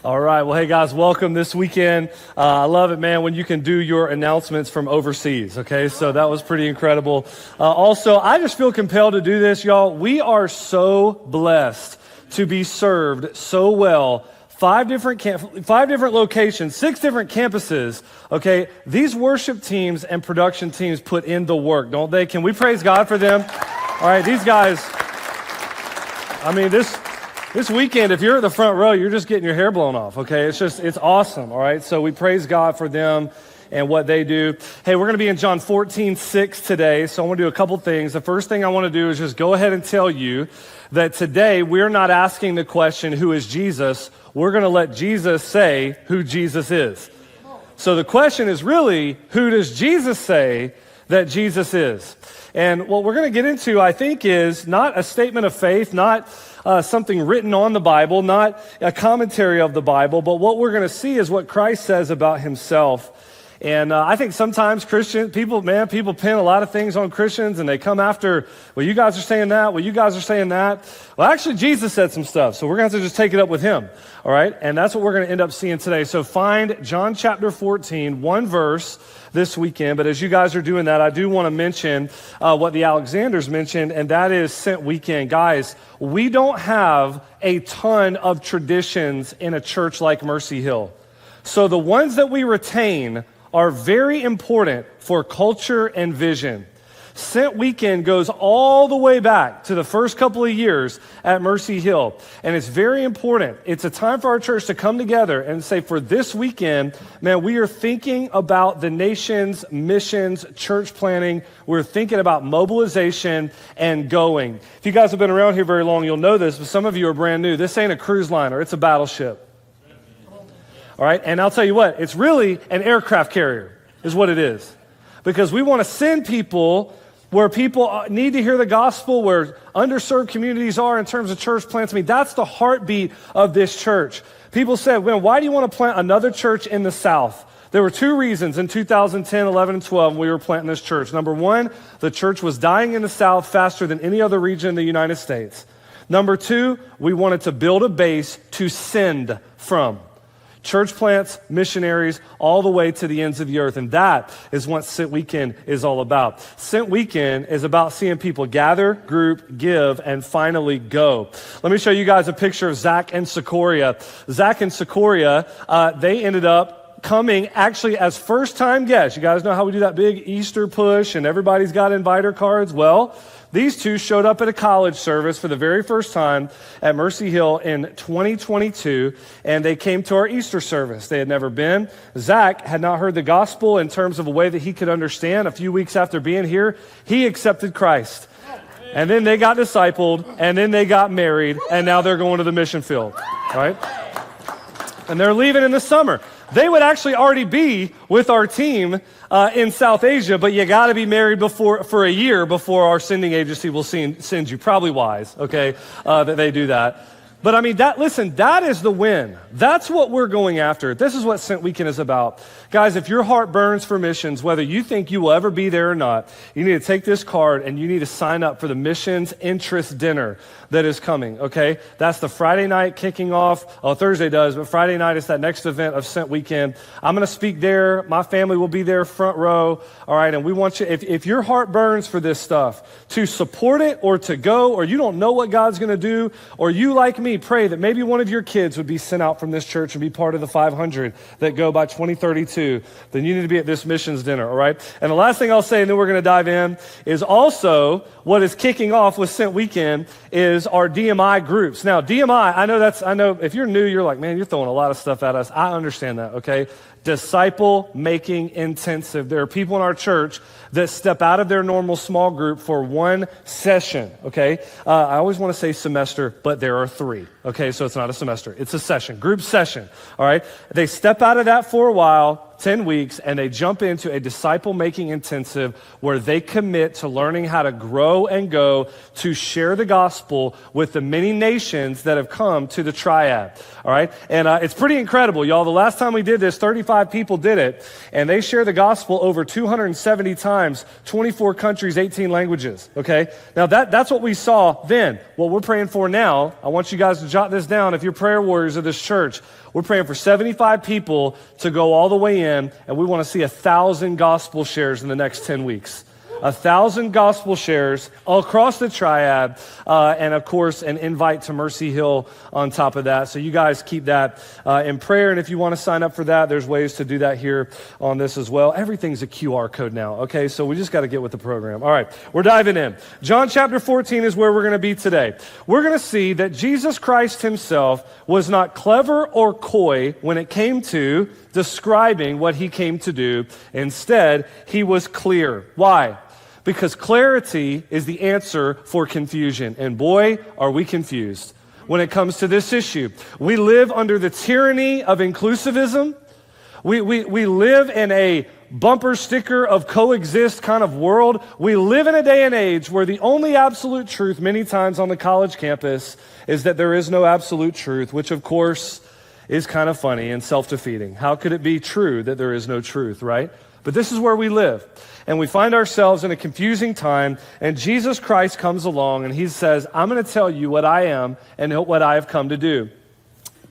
All right. Well, hey, guys, welcome this weekend. I love it, man, when you can do your announcements from overseas, okay? So that was pretty incredible. Also, I just feel compelled to do this, y'all. We are so blessed to be served so well. 5 different locations, 6 different campuses, okay? These worship teams and production teams put in the work, don't they? Can we praise God for them? All right, these guys, I mean, this weekend, if you're at the front row, you're just getting your hair blown off, okay? It's awesome, all right? So we praise God for them and what they do. Hey, we're going to be in John 14:6 today, so I want to do a couple things. The first thing I want to do is just go ahead and tell you that today we're not asking the question, who is Jesus? We're going to let Jesus say who Jesus is. So the question is really, who does Jesus say that Jesus is? And what we're going to get into, I think, is not a statement of faith, not something written on the Bible, not a commentary of the Bible, but what we're going to see is what Christ says about himself. And I think sometimes people pin a lot of things on Christians, and they come after, well, you guys are saying that, well, you guys are saying that. Well, actually, Jesus said some stuff, so we're going to have to just take it up with him, all right? And that's what we're going to end up seeing today. So find John chapter 14, one verse this weekend. But as you guys are doing that, I do want to mention what the Alexanders mentioned, and that is Sent Weekend. Guys, we don't have a ton of traditions in a church like Mercy Hill. So the ones that we retain are very important for culture and vision. Sent Weekend goes all the way back to the first couple of years at Mercy Hill, and it's very important. It's a time for our church to come together and say, for this weekend, man, we are thinking about the nation's missions, church planning. We're thinking about mobilization and going. If you guys have been around here very long, you'll know this, but some of you are brand new. This ain't a cruise liner, it's a battleship. All right, and I'll tell you what, it's really an aircraft carrier is what it is. Because we want to send people where people need to hear the gospel, where underserved communities are in terms of church plants. I mean, that's the heartbeat of this church. People said, well, why do you want to plant another church in the South? There were 2 reasons in 2010, 11, and 12 when we were planting this church. Number 1, the church was dying in the South faster than any other region in the United States. Number 2, we wanted to build a base to send from. Church plants, missionaries, all the way to the ends of the earth. And that is what Sent Weekend is all about. Sent Weekend is about seeing people gather, group, give, and finally go. Let me show you guys a picture of Zach and Secoria. Zach and Secoria, they ended up coming actually as first-time guests. You guys know how we do that big Easter push and everybody's got inviter cards? Well, these two showed up at a college service for the very first time at Mercy Hill in 2022, and they came to our Easter service. They had never been. Zach had not heard the gospel in terms of a way that he could understand. A few weeks after being here, he accepted Christ. And then they got discipled, and then they got married, and now they're going to the mission field, right? And they're leaving in the summer. They would actually already be with our team in South Asia, but you got to be married for a year before our sending agency will send you. Probably wise, okay, that they do that. But I mean, that is the win. That's what we're going after. This is what Sent Weekend is about. Guys, if your heart burns for missions, whether you think you will ever be there or not, you need to take this card and you need to sign up for the missions interest dinner that is coming, okay? That's the Friday night kicking off. Oh, Thursday does, but Friday night is that next event of Sent Weekend. I'm going to speak there. My family will be there front row, all right? And we want you, if your heart burns for this stuff, to support it or to go, or you don't know what God's going to do, or you, like me, me, pray that maybe one of your kids would be sent out from this church and be part of the 500 that go by 2032, then you need to be at this missions dinner, all right? And the last thing I'll say, and then we're going to dive in, is also what is kicking off with Sent Weekend is our DMI groups. Now, DMI, I know if you're new, you're like, man, you're throwing a lot of stuff at us. I understand that, okay? Disciple making intensive. There are people in our church that step out of their normal small group for one session, okay? I always want to say semester, but there are 3, okay? So it's not a semester. It's a session, group session, all right? They step out of that for a while, 10 weeks, and they jump into a disciple-making intensive where they commit to learning how to grow and go to share the gospel with the many nations that have come to the Triad, all right? And it's pretty incredible, y'all. The last time we did this, 35 people did it, and they share the gospel over 270 times, 24 countries, 18 languages, okay? Now, that's what we saw then. What we're praying for now, I want you guys to jot this down. If you're prayer warriors of this church, we're praying for 75 people to go all the way in, and we want to see 1,000 gospel shares in the next 10 weeks. 1,000 gospel shares all across the Triad, and of course, an invite to Mercy Hill on top of that. So you guys keep that in prayer, and if you want to sign up for that, there's ways to do that here on this as well. Everything's a QR code now, okay? So we just got to get with the program. All right, we're diving in. John chapter 14 is where we're going to be today. We're going to see that Jesus Christ himself was not clever or coy when it came to describing what he came to do. Instead, he was clear. Why? Because clarity is the answer for confusion. And boy, are we confused when it comes to this issue. We live under the tyranny of inclusivism. We live in a bumper sticker of coexist kind of world. We live in a day and age where the only absolute truth many times on the college campus is that there is no absolute truth, which of course is kind of funny and self-defeating. How could it be true that there is no truth, right? But this is where we live. And we find ourselves in a confusing time, and Jesus Christ comes along and he says, I'm going to tell you what I am and what I have come to do.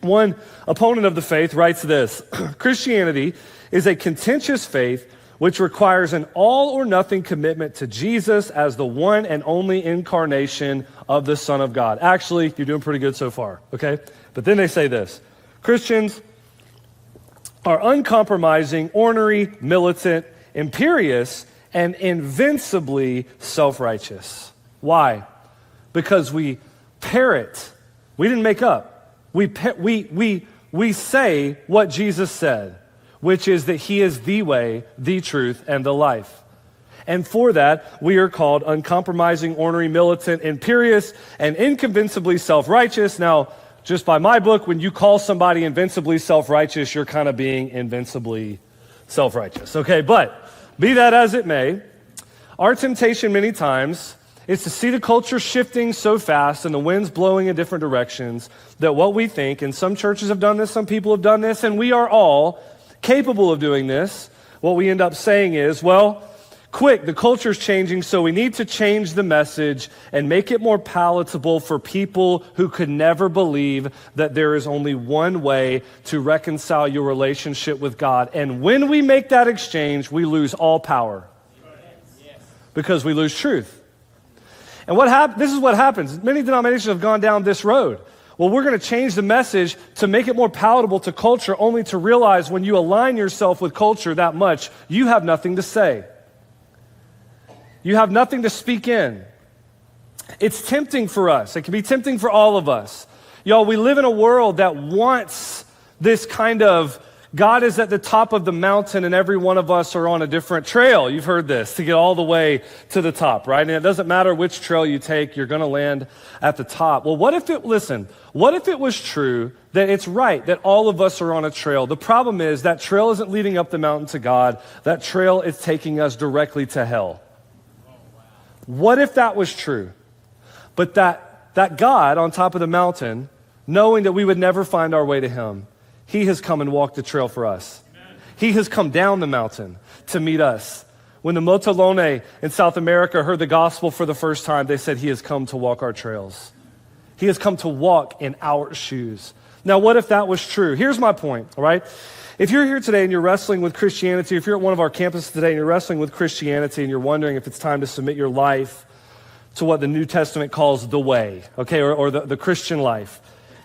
One opponent of the faith writes this: Christianity is a contentious faith which requires an all or nothing commitment to Jesus as the one and only incarnation of the Son of God. Actually, you're doing pretty good so far, okay? But then they say this: Christians are uncompromising, ornery, militant, imperious, and invincibly self-righteous. Why? Because we parrot. We didn't make up. We say what Jesus said, which is that he is the way, the truth, and the life. And for that, we are called uncompromising, ornery, militant, imperious, and inconvincibly self-righteous. Now, just by my book, when you call somebody invincibly self-righteous, you're kind of being invincibly self-righteous. Okay, but be that as it may, our temptation many times is to see the culture shifting so fast and the winds blowing in different directions that what we think, and some churches have done this, some people have done this, and we are all capable of doing this, what we end up saying is, well, quick, the culture's changing, so we need to change the message and make it more palatable for people who could never believe that there is only one way to reconcile your relationship with God. And when we make that exchange, we lose all power because we lose truth. And this is what happens. Many denominations have gone down this road. Well, we're going to change the message to make it more palatable to culture, only to realize when you align yourself with culture that much, you have nothing to say. You have nothing to speak in. It's tempting for us. It can be tempting for all of us. Y'all, we live in a world that wants this kind of God is at the top of the mountain and every one of us are on a different trail. You've heard this, to get all the way to the top, right? And it doesn't matter which trail you take, you're going to land at the top. Well, what if it was true that it's right that all of us are on a trail? The problem is that trail isn't leading up the mountain to God. That trail is taking us directly to hell. What if that was true? But that God on top of the mountain, knowing that we would never find our way to him, he has come and walked the trail for us. Amen. He has come down the mountain to meet us. When the Motalone in South America heard the gospel for the first time, they said he has come to walk our trails. He has come to walk in our shoes. Now, what if that was true? Here's my point, all right? If you're here today and you're wrestling with Christianity, if you're at one of our campuses today and you're wrestling with Christianity and you're wondering if it's time to submit your life to what the New Testament calls the way, okay, or the Christian life,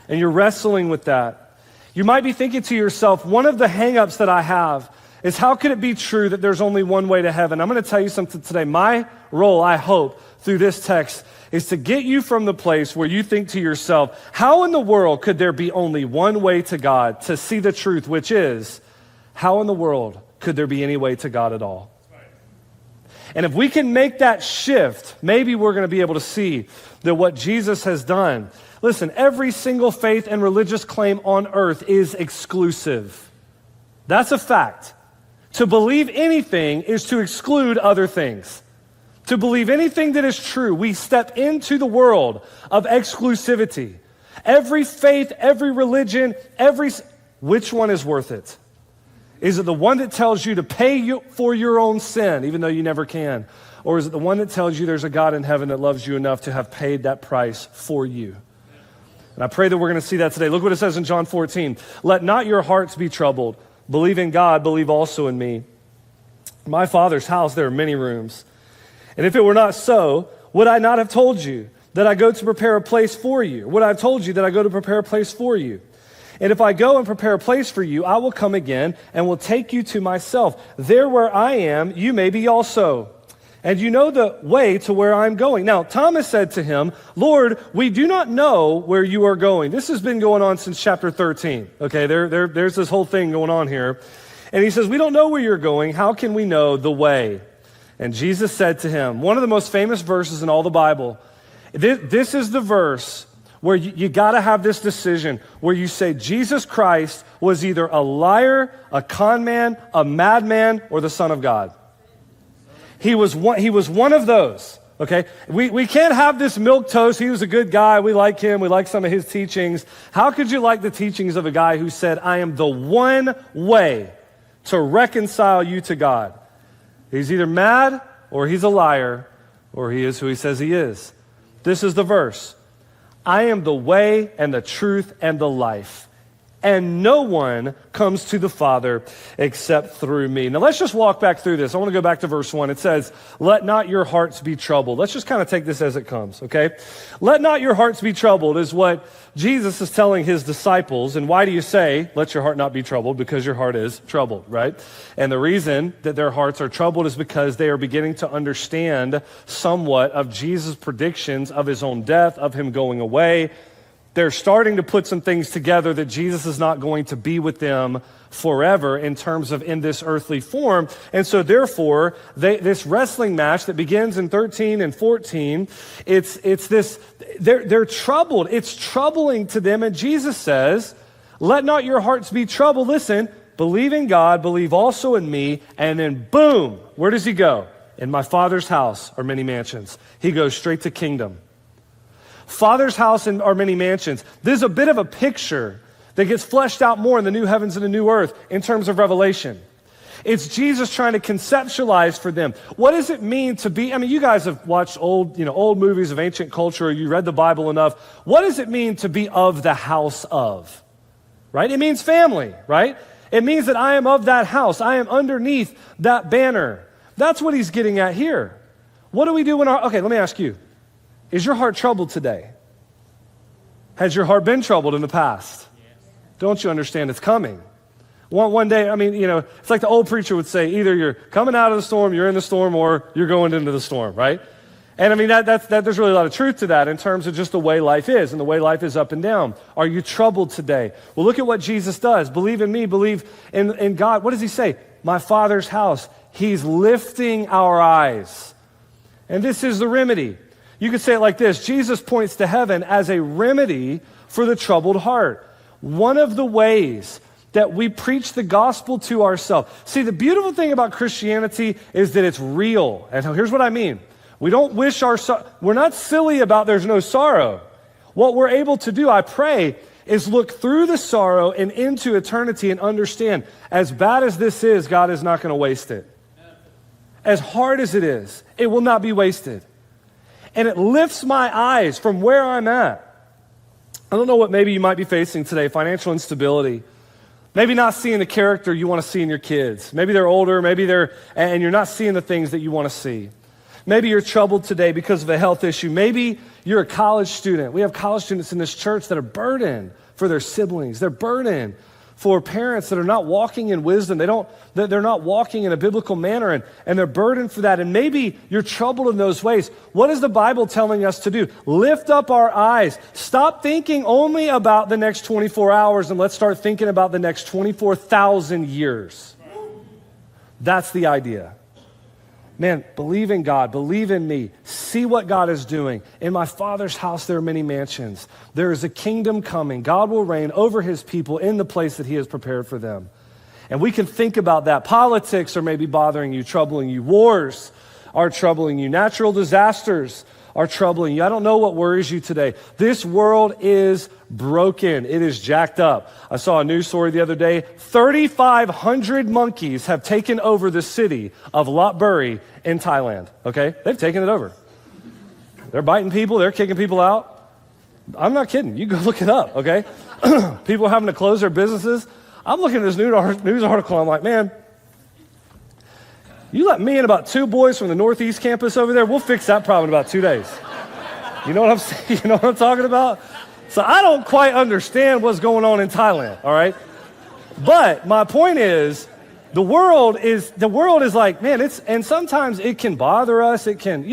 and you're wrestling with that, you might be thinking to yourself, one of the hangups that I have is how could it be true that there's only one way to heaven? I'm going to tell you something today. My role, I hope, through this text is to get you from the place where you think to yourself, how in the world could there be only one way to God, to see the truth, which is, how in the world could there be any way to God at all? And if we can make that shift, maybe we're going to be able to see that what Jesus has done. Listen, every single faith and religious claim on earth is exclusive. That's a fact. To believe anything is to exclude other things. To believe anything that is true, we step into the world of exclusivity. Every faith, every religion, which one is worth it? Is it the one that tells you to pay for your own sin, even though you never can? Or is it the one that tells you there's a God in heaven that loves you enough to have paid that price for you? And I pray that we're going to see that today. Look what it says in John 14. Let not your hearts be troubled. Believe in God, believe also in me. In my Father's house there are many rooms. And if it were not so, would I not have told you that I go to prepare a place for you? Would I have told you that I go to prepare a place for you? And if I go and prepare a place for you, I will come again and will take you to myself. There where I am, you may be also. And you know the way to where I'm going. Now, Thomas said to him, Lord, we do not know where you are going. This has been going on since chapter 13. Okay, there's this whole thing going on here. And he says, we don't know where you're going. How can we know the way? And Jesus said to him, one of the most famous verses in all the Bible. This is the verse where you got to have this decision where you say Jesus Christ was either a liar, a con man, a madman, or the Son of God. He was one of those, okay? We can't have this milquetoast. He was a good guy. We like him. We like some of his teachings. How could you like the teachings of a guy who said, I am the one way to reconcile you to God? He's either mad or he's a liar or he is who he says he is. This is the verse. I am the way and the truth and the life, and no one comes to the Father except through me. Now let's just walk back through this. I want to go back to verse 1. It says, let not your hearts be troubled. Let's just kind of take this as it comes, okay? Let not your hearts be troubled is what Jesus is telling his disciples. And why do you say, let your heart not be troubled? Because your heart is troubled, right? And the reason that their hearts are troubled is because they are beginning to understand somewhat of Jesus' predictions of his own death, of him going away. They're starting to put some things together that Jesus is not going to be with them forever in terms of in this earthly form. And so therefore, this wrestling match that begins in 13 and 14, they're troubled. It's troubling to them. And Jesus says, let not your hearts be troubled. Listen, believe in God, believe also in me. And then boom, where does he go? In my Father's house are many mansions. He goes straight to kingdom. Father's house are many mansions. This is a bit of a picture that gets fleshed out more in the new heavens and the new earth in terms of revelation. It's Jesus trying to conceptualize for them. What does it mean to be, you guys have watched old movies of ancient culture, or you read the Bible enough. What does it mean to be of the house of? Right? It means family, right? It means that I am of that house. I am underneath that banner. That's what he's getting at here. What do we do okay, let me ask you. Is your heart troubled today? Has your heart been troubled in the past? Yes. Don't you understand it's coming? One day, it's like the old preacher would say, either you're coming out of the storm, you're in the storm, or you're going into the storm, right? And there's really a lot of truth to that in terms of just the way life is, and the way life is up and down. Are you troubled today? Well, look at what Jesus does. Believe in me, believe in God. What does he say? My Father's house. He's lifting our eyes. And this is the remedy. You could say it like this. Jesus points to heaven as a remedy for the troubled heart. One of the ways that we preach the gospel to ourselves. See, the beautiful thing about Christianity is that it's real. And here's what I mean. We don't wish we're not silly about there's no sorrow. What we're able to do, I pray, is look through the sorrow and into eternity and understand, as bad as this is, God is not going to waste it. As hard as it is, it will not be wasted. And it lifts my eyes from where I'm at. I don't know what maybe you might be facing today, financial instability. Maybe not seeing the character you want to see in your kids. Maybe they're older, and you're not seeing the things that you want to see. Maybe you're troubled today because of a health issue. Maybe you're a college student. We have college students in this church that are burdened for their siblings. They're burdened for parents that are not walking in wisdom. They're not walking in a biblical manner, and they're burdened for that. And maybe you're troubled in those ways. What is the Bible telling us to do? Lift up our eyes. Stop thinking only about the next 24 hours, and let's start thinking about the next 24,000 years. That's the idea. Man, believe in God, believe in me, see what God is doing. In my Father's house there are many mansions. There is a kingdom coming. God will reign over his people in the place that he has prepared for them. And we can think about that. Politics are maybe bothering you, troubling you. Wars are troubling you. Natural disasters are troubling you. I don't know what worries you today. This world is broken. It is jacked up. I saw a news story the other day. 3,500 monkeys have taken over the city of Lopburi in Thailand. Okay? They've taken it over. They're biting people. They're kicking people out. I'm not kidding. You go look it up, okay? People are having to close their businesses. I'm looking at this news article. I'm like, man, you let me and about 2 boys from the Northeast campus over there, we'll fix that problem in about 2 days. You know what I'm saying? You know what I'm talking about? So I don't quite understand what's going on in Thailand, all right? But my point is, the world is like, man, and sometimes it can bother us. It can,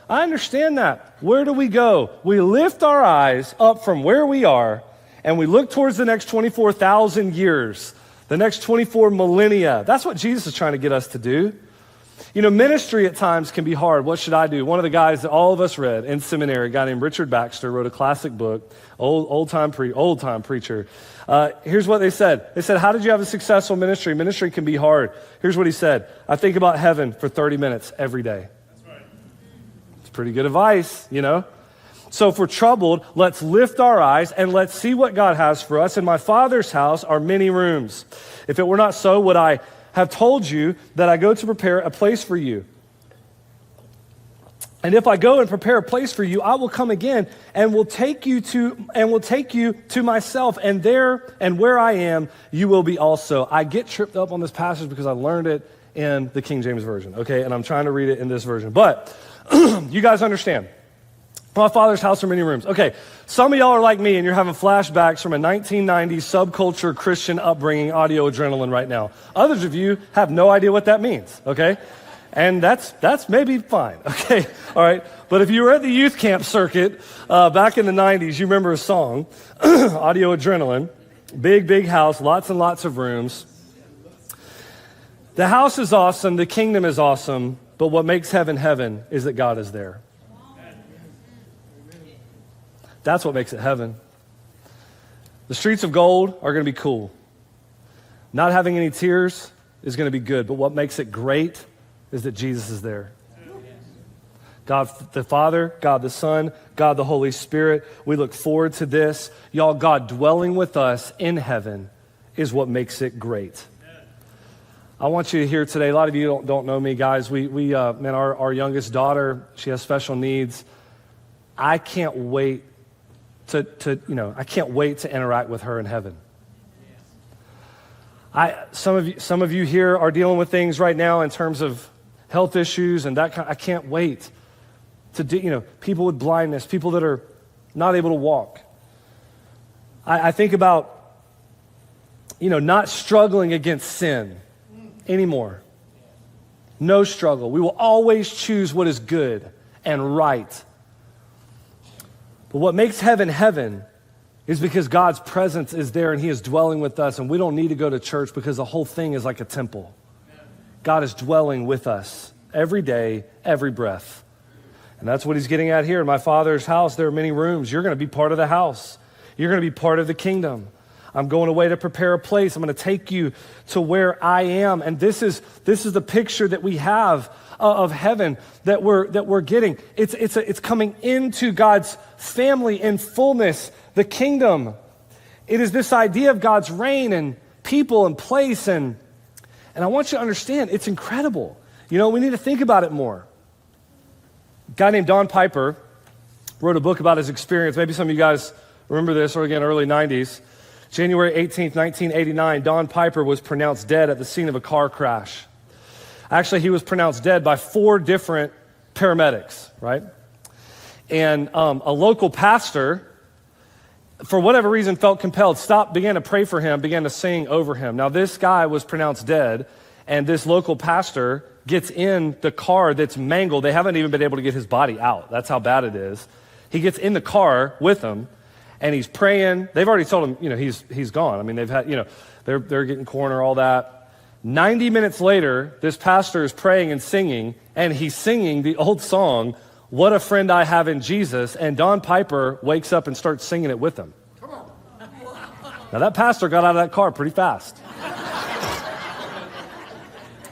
I understand that. Where do we go? We lift our eyes up from where we are, and we look towards the next 24,000 years, the next 24 millennia. That's what Jesus is trying to get us to do. Ministry at times can be hard. What should I do? One of the guys that all of us read in seminary, a guy named Richard Baxter, wrote a classic book, old time preacher. Here's what they said. They said, how did you have a successful ministry? Ministry can be hard. Here's what he said. I think about heaven for 30 minutes every day. That's right. It's pretty good advice, So if we're troubled, let's lift our eyes and let's see what God has for us. In my Father's house are many rooms. If it were not so, would I have told you that I go to prepare a place for you? And if I go and prepare a place for you, I will come again and will take you to myself, and there and where I am, you will be also. I get tripped up on this passage because I learned it in the King James Version, okay? And I'm trying to read it in this version. But you guys understand. My Father's house are many rooms. Okay, some of y'all are like me and you're having flashbacks from a 1990s subculture Christian upbringing, audio adrenaline right now. Others of you have no idea what that means, okay? And that's maybe fine, okay? All right, but if you were at the youth camp circuit back in the 90s, you remember a song, Audio Adrenaline, big house, lots and lots of rooms. The house is awesome, the kingdom is awesome, but what makes heaven heaven is that God is there. That's what makes it heaven. The streets of gold are going to be cool. Not having any tears is going to be good, but what makes it great is that Jesus is there. God the Father, God the Son, God the Holy Spirit. We look forward to this. Y'all, God dwelling with us in heaven is what makes it great. I want you to hear today, a lot of you don't know me, guys. Our youngest daughter, she has special needs. I can't wait I can't wait to interact with her in heaven. Some of you here are dealing with things right now in terms of health issues and that kind. I can't wait to do, people with blindness, people that are not able to walk. I think about, not struggling against sin anymore. No struggle. We will always choose what is good and right. But what makes heaven heaven is because God's presence is there and he is dwelling with us, and we don't need to go to church because the whole thing is like a temple. God is dwelling with us every day, every breath. And that's what he's getting at here. In my Father's house, there are many rooms. You're going to be part of the house. You're going to be part of the kingdom. I'm going away to prepare a place. I'm going to take you to where I am. And this is the picture that we have of heaven that we're getting. It's coming into God's family in fullness, the kingdom. It is this idea of God's reign and people and place, and I want you to understand, it's incredible. We need to think about it more. A guy named Don Piper wrote a book about his experience. Maybe some of you guys remember this, or again, early 90s. January 18th, 1989, Don Piper was pronounced dead at the scene of a car crash. Actually, he was pronounced dead by 4 different paramedics, right? And a local pastor, for whatever reason, felt compelled, began to pray for him, began to sing over him. Now, this guy was pronounced dead, and this local pastor gets in the car that's mangled. They haven't even been able to get his body out. That's how bad it is. He gets in the car with them, and he's praying. They've already told him, he's gone. I mean, they've had, they're getting coroner, all that. 90 minutes later, this pastor is praying and singing, and he's singing the old song, "What a Friend I Have in Jesus," and Don Piper wakes up and starts singing it with him. Now, that pastor got out of that car pretty fast.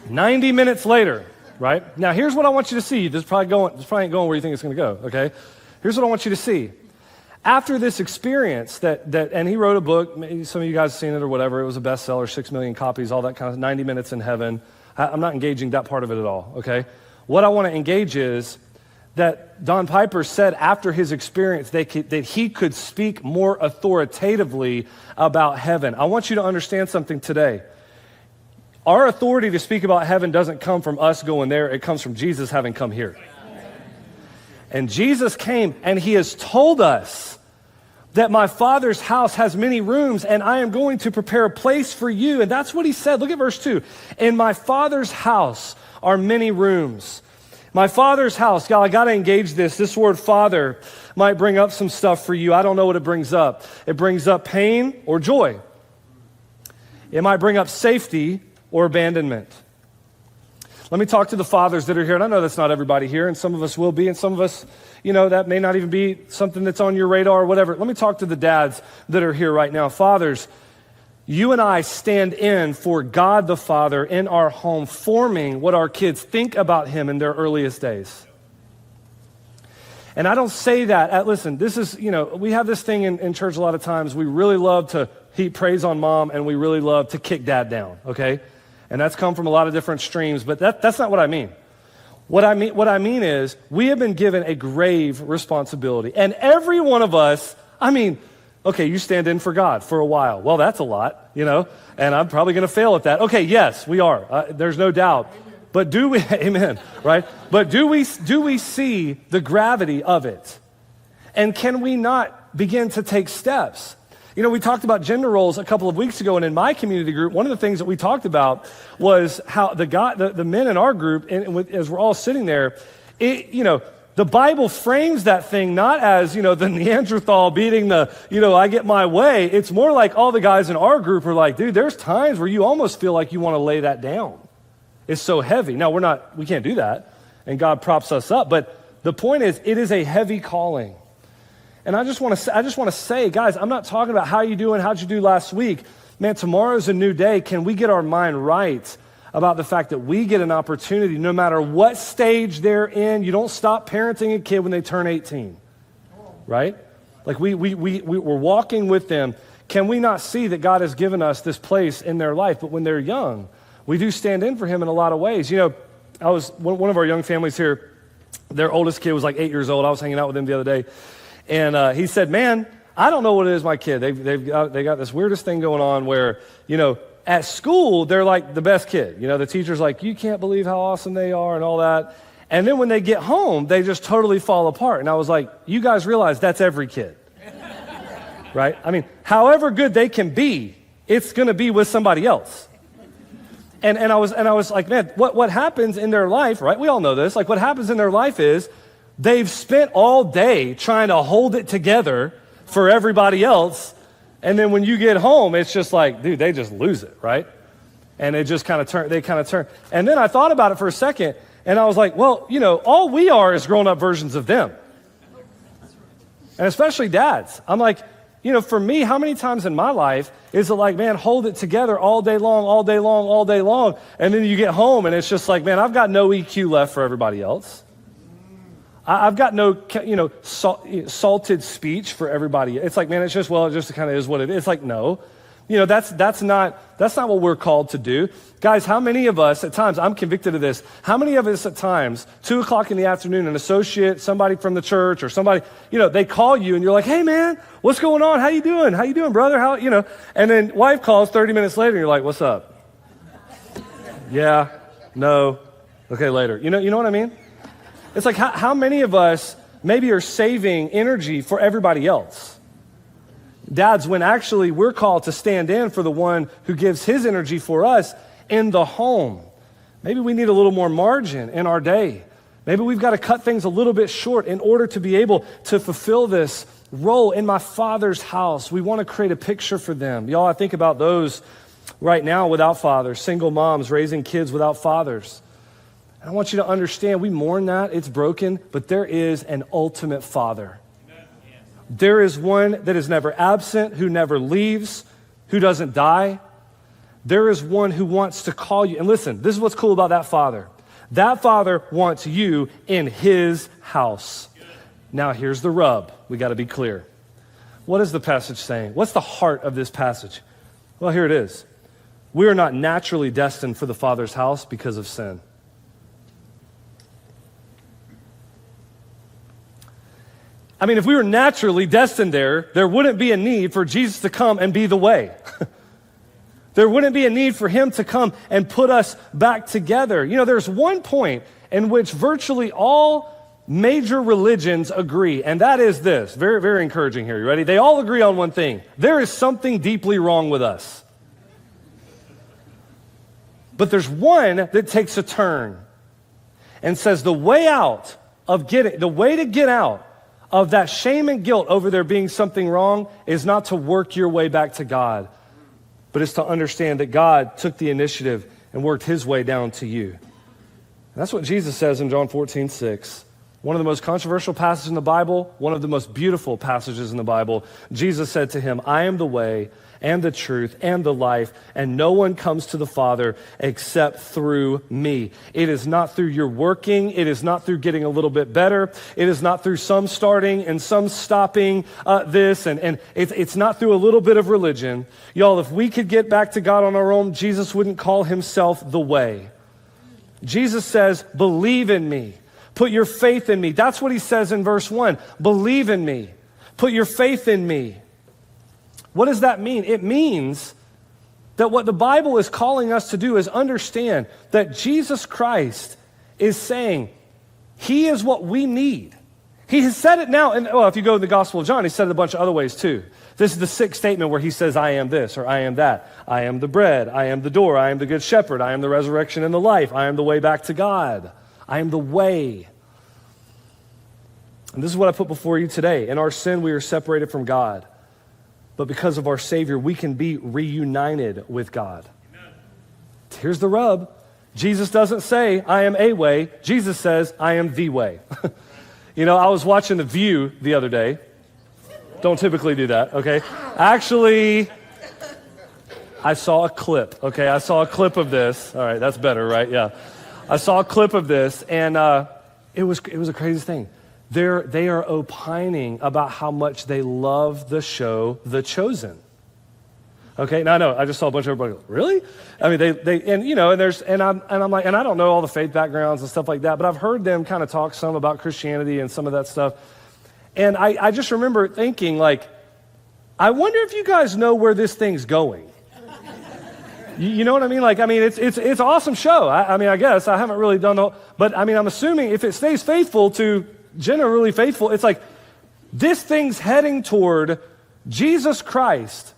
90 minutes later, right? Now, here's what I want you to see. This probably ain't going where you think it's going to go, okay? Here's what I want you to see. After this experience and he wrote a book, maybe some of you guys have seen it or whatever, it was a bestseller, 6 million copies, all that kind of 90 minutes in heaven. I'm not engaging that part of it at all, okay? What I want to engage is that Don Piper said after his experience that he could speak more authoritatively about heaven. I want you to understand something today. Our authority to speak about heaven doesn't come from us going there. It comes from Jesus having come here. And Jesus came and he has told us that my Father's house has many rooms and I am going to prepare a place for you. And that's what he said. Look at verse 2. In my Father's house are many rooms. My Father's house, God, I got to engage this. This word Father might bring up some stuff for you. I don't know what it brings up. It brings up pain or joy. It might bring up safety or abandonment. Let me talk to the fathers that are here, and I know that's not everybody here, and some of us will be, and some of us, that may not even be something that's on your radar or whatever. Let me talk to the dads that are here right now. Fathers, you and I stand in for God the Father in our home, forming what our kids think about him in their earliest days. And I don't say that, listen, this is, we have this thing in church a lot of times. We really love to heap praise on mom, and we really love to kick dad down, okay? And that's come from a lot of different streams, but that's not what I mean. What I mean is we have been given a grave responsibility. And every one of us, okay, you stand in for God for a while. Well, that's a lot, and I'm probably going to fail at that. Okay, yes, we are. There's no doubt. But do we, amen, right? But do we see the gravity of it? And can we not begin to take steps? We talked about gender roles a couple of weeks ago, and in my community group, one of the things that we talked about was how the men in our group, as we're all sitting there, the Bible frames that thing not as, the Neanderthal beating I get my way. It's more like all the guys in our group are like, dude, there's times where you almost feel like you want to lay that down. It's so heavy. Now, we can't do that, and God props us up, but the point is, it is a heavy calling. And I just want to say, guys, I'm not talking about how you doing, how'd you do last week. Man, tomorrow's a new day. Can we get our mind right about the fact that we get an opportunity, no matter what stage they're in? You don't stop parenting a kid when they turn 18, right? Like we're walking with them. Can we not see that God has given us this place in their life? But when they're young, we do stand in for him in a lot of ways. I was one of our young families here. Their oldest kid was like 8 years old. I was hanging out with him the other day. And he said, man, I don't know what it is, my kid. They got this weirdest thing going on where, at school, they're like the best kid. The teacher's like, you can't believe how awesome they are and all that. And then when they get home, they just totally fall apart. And I was like, you guys realize that's every kid, right? However good they can be, it's going to be with somebody else. And I was like, man, what happens in their life, right? We all know this. Like what happens in their life is, they've spent all day trying to hold it together for everybody else, and then when you get home, it's just like, dude, they just lose it, right? And it just kind of turn. And then I thought about it for a second, and I was like, well, all we are is grown-up versions of them. And especially dads. I'm like, for me, how many times in my life is it like, man, hold it together all day long, all day long, all day long, and then you get home, and it's just like, man, I've got no EQ left for everybody else. I've got no, salted speech for everybody. It's like, man, it just kind of is what it is. It's like, no, that's not what we're called to do. Guys, how many of us at times, I'm convicted of this, how many of us at times, 2:00 in the afternoon, an associate, somebody from the church or somebody, they call you and you're like, hey man, what's going on? How you doing? How you doing, brother? And then wife calls 30 minutes later and you're like, what's up? Yeah, no, okay, later. You know what I mean? It's like how many of us maybe are saving energy for everybody else? Dads, when actually we're called to stand in for the one who gives his energy for us in the home. Maybe we need a little more margin in our day. Maybe we've got to cut things a little bit short in order to be able to fulfill this role in my Father's house. We want to create a picture for them. Y'all, I think about those right now without fathers, single moms raising kids without fathers. And I want you to understand, we mourn that, it's broken, but there is an ultimate Father. There is one that is never absent, who never leaves, who doesn't die. There is one who wants to call you. And listen, this is what's cool about that Father. That Father wants you in his house. Now, here's the rub. We got to be clear. What is the passage saying? What's the heart of this passage? Well, here it is. We are not naturally destined for the Father's house because of sin. I mean, if we were naturally destined there wouldn't be a need for Jesus to come and be the way. There wouldn't be a need for him to come and put us back together. You know, there's one point in which virtually all major religions agree, and that is this. Very, very encouraging here. You ready? They all agree on one thing. There is something deeply wrong with us. But there's one that takes a turn and says the way to get out of that shame and guilt over there being something wrong is not to work your way back to God, but it's to understand that God took the initiative and worked his way down to you. And that's what Jesus says in John 14:6. One of the most controversial passages in the Bible, one of the most beautiful passages in the Bible. Jesus said to him, I am the way and the truth and the life, and no one comes to the Father except through me. It is not through your working. It is not through getting a little bit better. It is not through some starting and some stopping this, and it's not through a little bit of religion. Y'all, if we could get back to God on our own, Jesus wouldn't call himself the way. Jesus says, believe in me. Put your faith in me. That's what he says in verse 1. Believe in me. Put your faith in me. What does that mean? It means that what the Bible is calling us to do is understand that Jesus Christ is saying he is what we need. He has said it now, and if you go to the Gospel of John, he said it a bunch of other ways too. This is the sixth statement where he says, I am this, or I am that. I am the bread. I am the door. I am the good shepherd. I am the resurrection and the life. I am the way back to God. I am the way. And this is what I put before you today. In our sin, we are separated from God. But because of our Savior, we can be reunited with God. Amen. Here's the rub. Jesus doesn't say, I am a way. Jesus says, I am the way. You know, I was watching The View the other day. Don't typically do that, okay? Actually, I saw a clip, okay? I saw a clip of this. All right, that's better, right? Yeah. I saw a clip of this, and it was a crazy thing. They are opining about how much they love the show The Chosen. Okay, now I know I just saw a bunch of everybody go, really? I mean, I'm like, and I don't know all the faith backgrounds and stuff like that, but I've heard them kind of talk some about Christianity and some of that stuff. And I just remember thinking, like, I wonder if you guys know where this thing's going. You know what I mean? Like, I mean, it's an awesome show. I guess I haven't really done but I mean, I'm assuming if it stays faithful to generally faithful, it's like this thing's heading toward Jesus Christ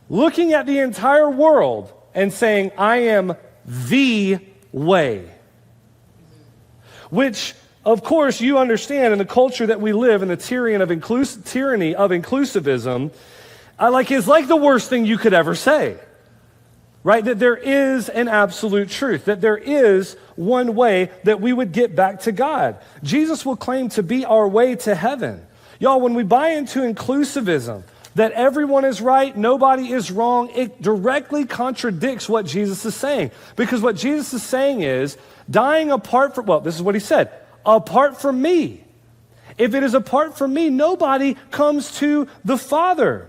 looking at the entire world and saying, I am the way. Which, of course, you understand in the culture that we live in, the tyranny of inclusivism, is like the worst thing you could ever say. Right? That there is an absolute truth, that there is one way that we would get back to God. Jesus will claim to be our way to heaven. Y'all, when we buy into inclusivism, that everyone is right, nobody is wrong, it directly contradicts what Jesus is saying. Because what Jesus is saying is, dying apart from, this is what he said, apart from me. If it is apart from me, nobody comes to the Father.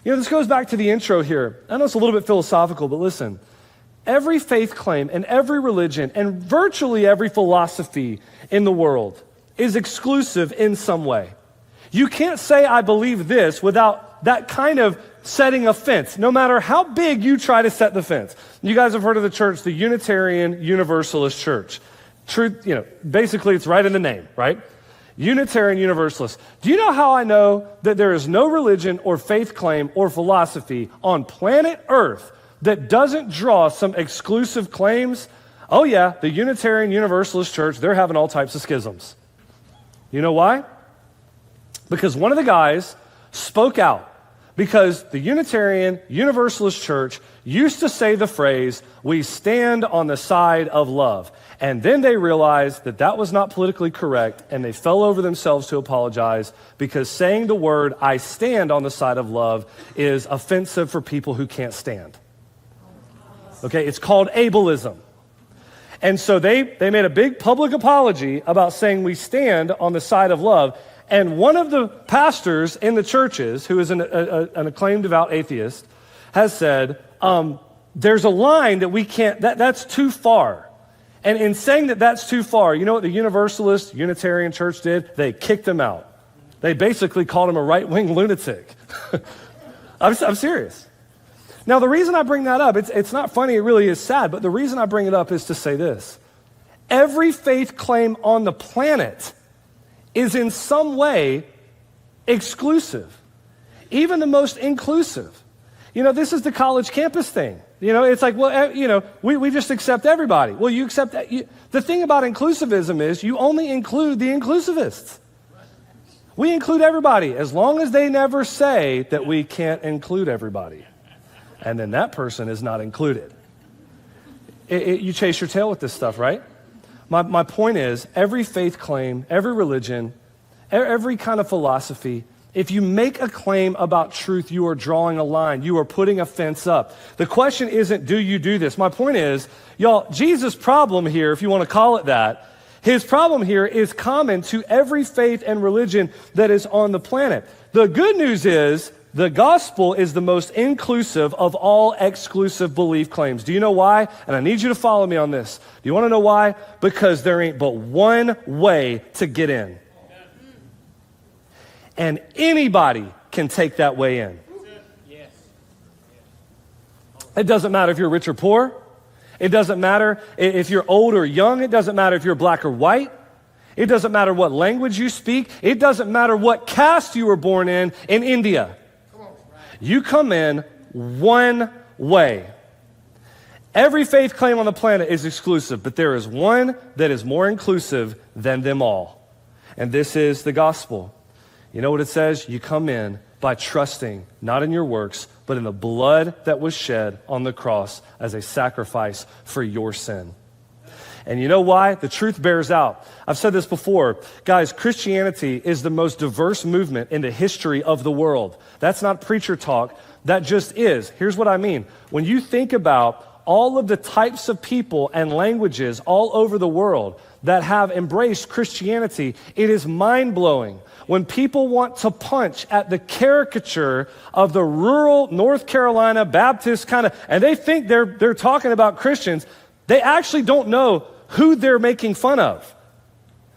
You know, this goes back to the intro here. I know it's a little bit philosophical, but listen. Every faith claim and every religion and virtually every philosophy in the world is exclusive in some way. You can't say, I believe this, without that kind of setting a fence, no matter how big you try to set the fence. You guys have heard of the church, the Unitarian Universalist Church. Truth, basically it's right in the name, right? Unitarian Universalist. Do you know how I know that there is no religion or faith claim or philosophy on planet Earth that doesn't draw some exclusive claims? Oh yeah, the Unitarian Universalist Church, they're having all types of schisms. You know why? Because one of the guys spoke out. Because the Unitarian Universalist Church used to say the phrase, "We stand on the side of love." And then they realized that that was not politically correct, and they fell over themselves to apologize because saying the word, "I stand on the side of love," is offensive for people who can't stand. Okay, it's called ableism. And so they made a big public apology about saying we stand on the side of love. And one of the pastors in the churches, who is an acclaimed devout atheist, has said, there's a line that we can't, that's too far. And in saying that that's too far, you know what the Universalist Unitarian Church did? They kicked him out. They basically called him a right-wing lunatic. I'm serious. Now, the reason I bring that up, it's not funny, it really is sad, but the reason I bring it up is to say this. Every faith claim on the planet is in some way exclusive, even the most inclusive. This is the college campus thing. It's like, well, we just accept everybody. Well, you accept that. The thing about inclusivism is you only include the inclusivists. We include everybody as long as they never say that we can't include everybody. And then that person is not included. You chase your tail with this stuff, right? My point is, every faith claim, every religion, every kind of philosophy, if you make a claim about truth, you are drawing a line. You are putting a fence up. The question isn't, do you do this? My point is, y'all, Jesus' problem here, if you want to call it that, his problem here is common to every faith and religion that is on the planet. The good news is, the gospel is the most inclusive of all exclusive belief claims. Do you know why? And I need you to follow me on this. Do you want to know why? Because there ain't but one way to get in. And anybody can take that way in. It doesn't matter if you're rich or poor. It doesn't matter if you're old or young. It doesn't matter if you're black or white. It doesn't matter what language you speak. It doesn't matter what caste you were born in India. You come in one way. Every faith claim on the planet is exclusive, but there is one that is more inclusive than them all. And this is the gospel. You know what it says? You come in by trusting, not in your works, but in the blood that was shed on the cross as a sacrifice for your sin. And you know why? The truth bears out. I've said this before. Guys, Christianity is the most diverse movement in the history of the world. That's not preacher talk. That just is. Here's what I mean. When you think about all of the types of people and languages all over the world that have embraced Christianity, it is mind-blowing. When people want to punch at the caricature of the rural North Carolina Baptist and they think they're talking about Christians, they actually don't know who they're making fun of.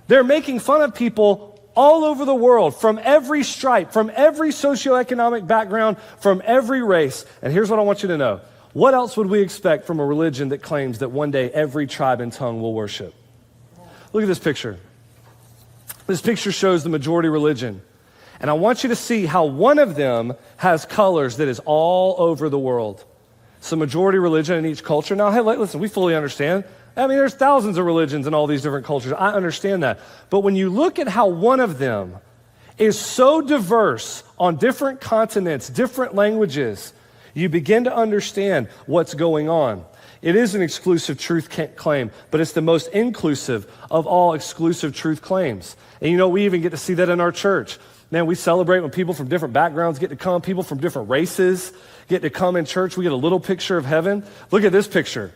They're making fun of people all over the world, from every stripe, from every socioeconomic background, from every race. And here's what I want you to know. What else would we expect from a religion that claims that one day every tribe and tongue will worship? Look at this picture. This picture shows the majority religion. And I want you to see how one of them has colors that is all over the world. It's a majority religion in each culture. Now, hey, listen, we fully understand. I mean, there's thousands of religions in all these different cultures. I understand that. But when you look at how one of them is so diverse on different continents, different languages, you begin to understand what's going on. It is an exclusive truth claim, but it's the most inclusive of all exclusive truth claims. And we even get to see that in our church. Man, we celebrate when people from different backgrounds get to come, people from different races get to come in church. We get a little picture of heaven. Look at this picture.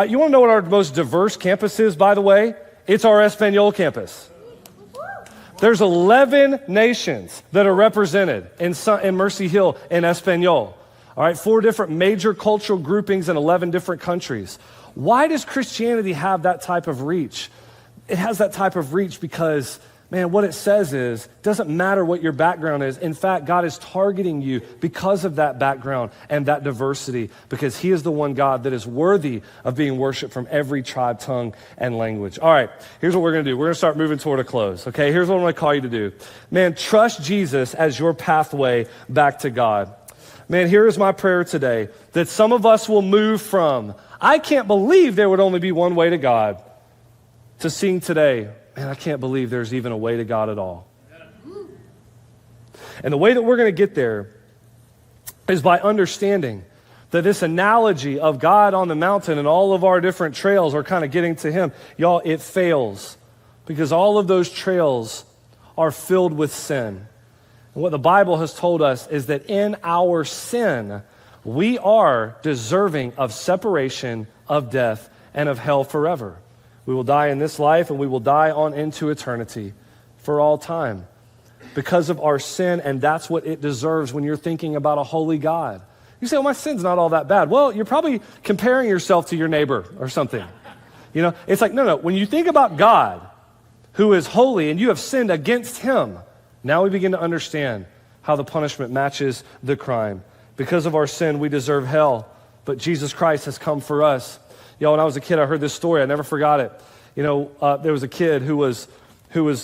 You want to know what our most diverse campus is, by the way? It's our Espanol campus. There's 11 nations that are represented in Mercy Hill in Espanol. All right, 4 different major cultural groupings in 11 different countries. Why does Christianity have that type of reach? It has that type of reach because man, what it says is, it doesn't matter what your background is. In fact, God is targeting you because of that background and that diversity, because he is the one God that is worthy of being worshiped from every tribe, tongue, and language. All right, here's what we're going to do. We're going to start moving toward a close, okay? Here's what I'm going to call you to do. Man, trust Jesus as your pathway back to God. Man, here is my prayer today, that some of us will move from, I can't believe there would only be one way to God, to seeing today, man, I can't believe there's even a way to God at all. And the way that we're going to get there is by understanding that this analogy of God on the mountain and all of our different trails are kind of getting to him. Y'all, it fails because all of those trails are filled with sin. And what the Bible has told us is that in our sin, we are deserving of separation, of death, and of hell forever. We will die in this life, and we will die on into eternity for all time because of our sin, and that's what it deserves when you're thinking about a holy God. You say, well, my sin's not all that bad. Well, you're probably comparing yourself to your neighbor or something. You know, it's like, no. When you think about God, who is holy, and you have sinned against him, now we begin to understand how the punishment matches the crime. Because of our sin, we deserve hell, but Jesus Christ has come for us. When I was a kid, I heard this story. I never forgot it. There was a kid who was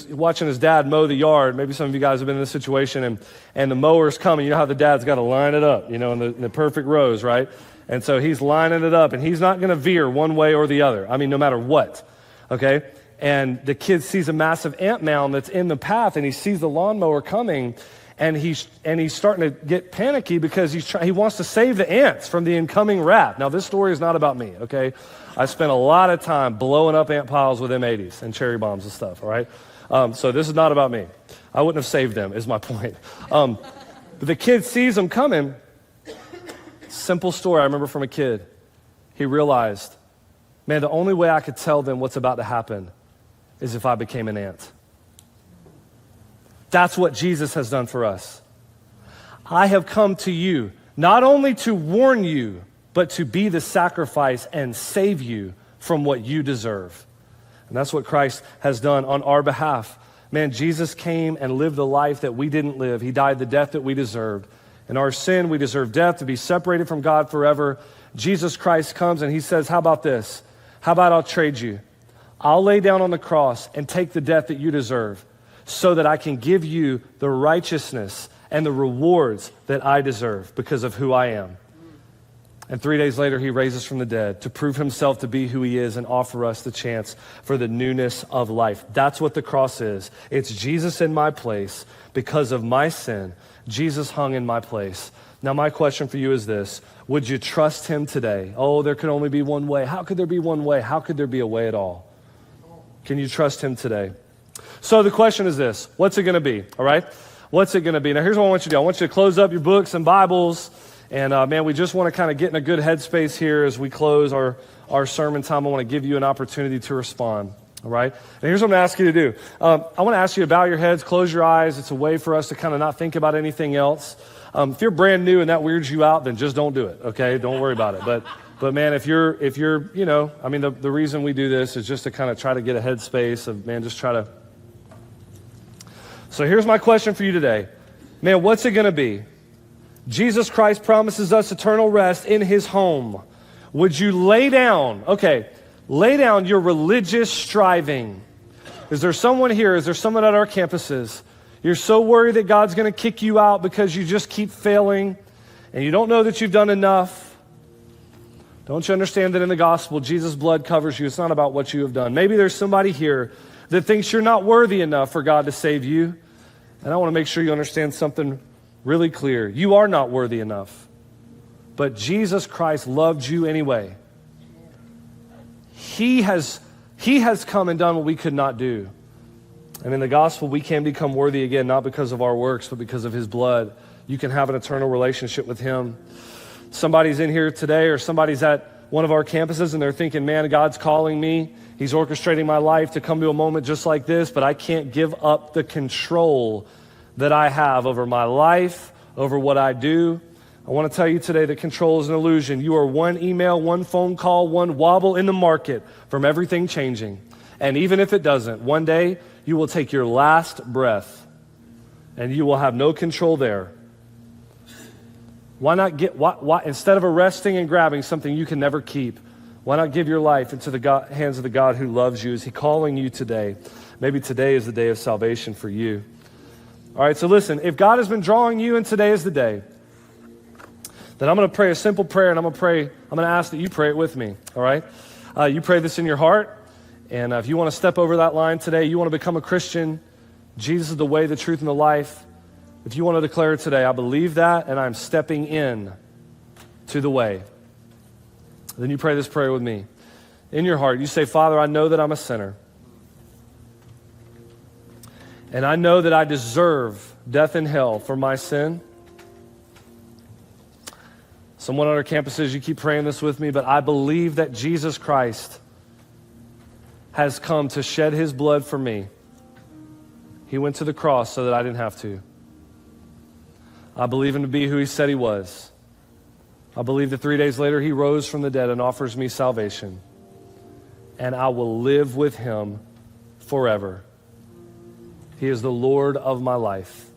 watching his dad mow the yard. Maybe some of you guys have been in this situation, and the mower's coming. You know how the dad's got to line it up, in the perfect rows, right? And so he's lining it up, and he's not going to veer one way or the other. I mean, no matter what, okay? And the kid sees a massive ant mound that's in the path, and he sees the lawnmower coming, and he's starting to get panicky because he wants to save the ants from the incoming wrath. Now, this story is not about me, okay? I spent a lot of time blowing up ant piles with M80s and cherry bombs and stuff, all right? So this is not about me. I wouldn't have saved them, is my point. But the kid sees them coming. Simple story I remember from a kid. He realized, man, the only way I could tell them what's about to happen is if I became an ant. That's what Jesus has done for us. I have come to you, not only to warn you, but to be the sacrifice and save you from what you deserve. And that's what Christ has done on our behalf. Man, Jesus came and lived the life that we didn't live. He died the death that we deserved. In our sin, we deserve death, to be separated from God forever. Jesus Christ comes and he says, how about this? How about I'll trade you? I'll lay down on the cross and take the death that you deserve, so that I can give you the righteousness and the rewards that I deserve because of who I am. And 3 days later, he raises from the dead to prove himself to be who he is and offer us the chance for the newness of life. That's what the cross is. It's Jesus in my place because of my sin. Jesus hung in my place. Now, my question for you is this. Would you trust him today? Oh, there could only be one way. How could there be one way? How could there be a way at all? Can you trust him today? So the question is this, what's it going to be, all right? What's it going to be? Now, here's what I want you to do. I want you to close up your books and Bibles, and man, we just want to kind of get in a good headspace here as we close our sermon time. I want to give you an opportunity to respond, all right? And here's what I'm going to ask you to do. I want to ask you to bow your heads, close your eyes. It's a way for us to kind of not think about anything else. If you're brand new and that weirds you out, then just don't do it, okay? Don't worry about it. But man, if you're, the reason we do this is just to kind of try to get a headspace of, man, just try to. So here's my question for you today. Man, what's it going to be? Jesus Christ promises us eternal rest in his home. Would you lay down your religious striving? Is there someone here, is there someone at our campuses? You're so worried that God's going to kick you out because you just keep failing and you don't know that you've done enough. Don't you understand that in the gospel, Jesus' blood covers you? It's not about what you have done. Maybe there's somebody here that thinks you're not worthy enough for God to save you. And I want to make sure you understand something really clear. You are not worthy enough. But Jesus Christ loved you anyway. He has come and done what we could not do. And in the gospel, we can become worthy again, not because of our works, but because of his blood. You can have an eternal relationship with him. Somebody's in here today, or somebody's at one of our campuses and they're thinking, man, God's calling me. He's orchestrating my life to come to a moment just like this, but I can't give up the control that I have over my life, over what I do. I want to tell you today that control is an illusion. You are one email, one phone call, one wobble in the market from everything changing. And even if it doesn't, one day you will take your last breath and you will have no control there. Why instead of arresting and grabbing something you can never keep, why not give your life into the hands of the God who loves you? Is he calling you today? Maybe today is the day of salvation for you. All right, so listen, if God has been drawing you and today is the day, then I'm going to pray a simple prayer, and I'm going to ask that you pray it with me, all right? You pray this in your heart, and if you want to step over that line today, you want to become a Christian, Jesus is the way, the truth, and the life. If you want to declare today, I believe that, and I'm stepping in to the way, then you pray this prayer with me. In your heart, you say, Father, I know that I'm a sinner, and I know that I deserve death and hell for my sin. Someone on our campuses, you keep praying this with me, but I believe that Jesus Christ has come to shed his blood for me. He went to the cross so that I didn't have to. I believe him to be who he said he was. I believe that 3 days later he rose from the dead and offers me salvation. And I will live with him forever. He is the Lord of my life.